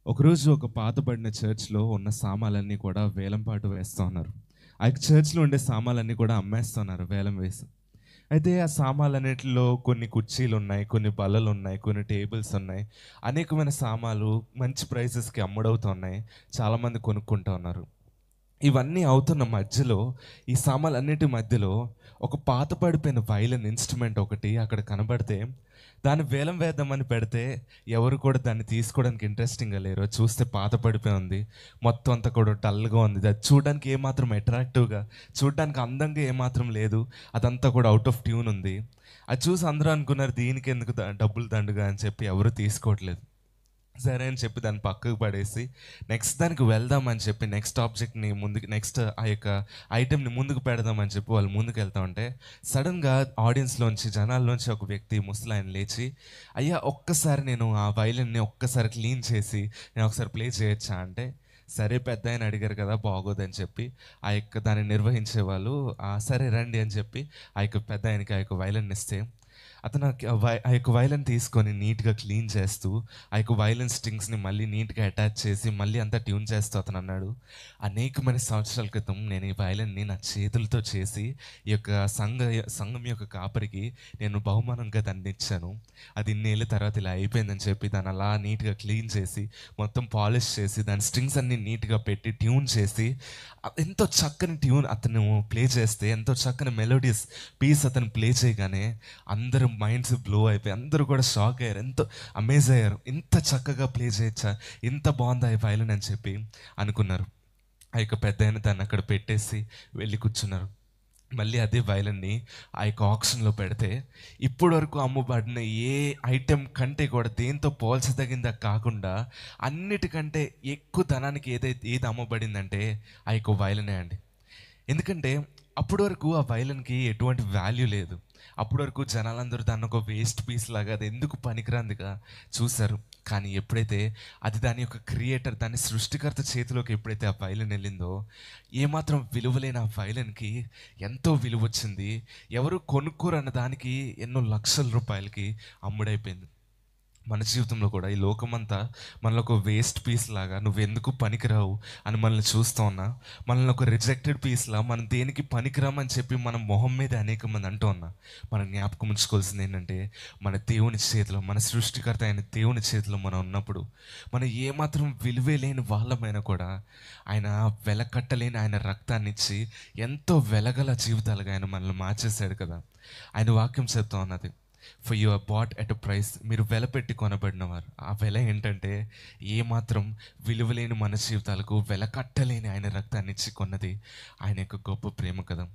ఒకరోజు ఒక పాతబడిన చర్చ్‌లో ఉన్న సామాన్లన్నీ కూడా వేలం పాటు వేస్తా ఉన్నారు. ఆ యొక్క చర్చ్‌లో ఉండే సామాన్లన్నీ కూడా అమ్మేస్తున్నారు వేలం వేసి. అయితే ఆ సామాన్లన్నిటిలో కొన్ని కుర్చీలున్నాయి, కొన్ని బల్లలున్నాయి, కొన్ని టేబుల్స్ ఉన్నాయి. అనేకమైన సామాన్లు మంచి ప్రైసెస్‌కి అమ్ముడవుతున్నాయి. చాలామంది కొనుక్కుంటా ఉన్నారు. ఇవన్నీ అవుతున్న మధ్యలో, ఈ సామాన్లన్నిటి మధ్యలో ఒక పాత పడిపోయిన వైలిన్ ఇన్‌స్ట్రుమెంట్ ఒకటి అక్కడ కనబడితే, దాన్ని వేలం వేద్దామని పెడితే ఎవరు కూడా దాన్ని తీసుకోవడానికి ఇంట్రెస్టింగ్‌గా లేరు. అది చూస్తే పాత పడిపోయి ఉంది. మొత్తం అంతా కూడా డల్‌గా ఉంది. అది చూడడానికి ఏమాత్రం అట్రాక్టివ్‌గా, చూడడానికి అందంగా ఏమాత్రం లేదు. అదంతా కూడా ఔట్ ఆఫ్ ట్యూన్ ఉంది. అది చూసి అందరూ అనుకున్నారు దీనికెందుకు డబ్బులు దండుగ అని చెప్పి ఎవరు తీసుకోవట్లేదు. సరే అని చెప్పి దాన్ని పక్కకు పడేసి నెక్స్ట్ దానికి వెళ్దామని చెప్పి నెక్స్ట్ ఆబ్జెక్ట్ని ముందుకు నెక్స్ట్ ఆ యొక్క ఐటెంని ముందుకు పెడదామని చెప్పి వాళ్ళు ముందుకు వెళ్తా ఉంటే సడన్గా ఆడియన్స్లోంచి జనాల్లోంచి ఒక వ్యక్తి ముసలాయన లేచి, అయ్యా ఒక్కసారి నేను ఆ వైలిన్ని ఒక్కసారి క్లీన్ చేసి నేను ఒకసారి ప్లే చేయొచ్చా అంటే, సరే పెద్ద ఆయన అడిగారు కదా బాగోదని చెప్పి ఆ యొక్క దాన్ని నిర్వహించే వాళ్ళు సరే రండి అని చెప్పి ఆ యొక్క పెద్ద ఆయనకి ఆ యొక్క వైలిన్ ఇస్తే అతను ఆ యొక్క వైలెన్ తీసుకొని నీట్‌గా క్లీన్ చేస్తూ, ఆ యొక్క వైలెన్ స్ట్రింగ్స్‌ని మళ్ళీ నీట్‌గా అటాచ్ చేసి, మళ్ళీ అంతా ట్యూన్ చేస్తూ అతనన్నాడు, అనేకమైన సంవత్సరాల క్రితం నేను ఈ వైలెన్‌ని నా చేతులతో చేసి, ఈ యొక్క సంఘం యొక్క కాపరికి నేను బహుమానంగా దాన్నిచ్చాను. అది ఇన్నేళ్ల తర్వాత ఇలా అయిపోయిందని చెప్పి దాన్ని అలా నీట్‌గా క్లీన్ చేసి, మొత్తం పాలిష్ చేసి, దాని స్ట్రింగ్స్ అన్నీ నీట్‌గా పెట్టి, ట్యూన్ చేసి, ఎంతో చక్కని ట్యూన్ అతను ప్లే చేస్తే, ఎంతో చక్కని మెలోడియస్ పీస్ అతను ప్లే చేయగానే అందరూ మైండ్స్ బ్లో అయిపోయి అందరూ కూడా షాక్ అయ్యారు. ఎంతో అమేజ్ అయ్యారు. ఇంత చక్కగా ప్లే చేయొచ్చా? ఇంత బాగుందా ఈ వైలిన్ అని చెప్పి అనుకున్నారు. ఆ యొక్క పెద్దాయన దాన్ని అక్కడ పెట్టేసి వెళ్ళి కూర్చున్నారు. మళ్ళీ అదే వైలెన్‌ని ఆ యొక్క ఆక్షన్‌లో పెడితే ఇప్పటి వరకు అమ్మబడిన ఏ ఐటెం కంటే కూడా దేంతో పోల్చదగిందా కాకుండా అన్నిటికంటే ఎక్కువ ధనానికి ఏది అమ్మబడిందంటే ఆ యొక్క వైలెనే అండి. ఎందుకంటే అప్పటి వరకు ఆ వైలెన్‌కి ఎటువంటి వాల్యూ లేదు. అప్పటి వరకు జనాలందరూ దాన్ని ఒక వేస్ట్ పీస్ లాగా అది ఎందుకు పనికిరాందిగా చూసారు. కానీ ఎప్పుడైతే అది దాని యొక్క క్రియేటర్, దాని సృష్టికర్త చేతిలోకి ఎప్పుడైతే ఆ వైలెన్ వెళ్ళిందో, ఏమాత్రం విలువలేని ఆ వైలెన్‌కి ఎంతో విలువొచ్చింది. ఎవరు కొనుక్కోరన్న దానికి ఎన్నో లక్షల రూపాయలకి అమ్ముడైపోయింది. మన జీవితంలో కూడా ఈ లోకమంతా మనల్ని ఒక వేస్ట్ పీస్ లాగా నువ్వెందుకు పనికిరావు అని మనల్ని చూస్తూ ఉన్నా, మనల్ని ఒక రిజెక్టెడ్ పీస్లా మనం దేనికి పనికిరామని చెప్పి మన మొహం మీద అనేక మంది అంటూ ఉన్నా, మనం జ్ఞాపకం ఉంచుకోవాల్సింది ఏంటంటే మన దేవుని చేతిలో, మన సృష్టికర్త అయిన దేవుని చేతిలో మనం ఉన్నప్పుడు మనం ఏమాత్రం విలువే లేని వాళ్ళమైనా కూడా ఆయన వెలకట్టలేని ఆయన రక్తాన్ని ఇచ్చి ఎంతో వెలగల జీవితాలుగా ఆయన మనల్ని మార్చేశాడు కదా. ఆయన వాక్యం చెప్తా ఉన్నది, for you are bought at a price, మీరు వెల పెట్టి కొనబడినవారు. ఆ వెల ఏంటంటే ఏమాత్రం విలువలేని మన జీవితాలకు వెల కట్టలేని ఆయన రక్తాన్ని ఇచ్చి కొన్నది ఆయన యొక్క గొప్ప ప్రేమ కదా.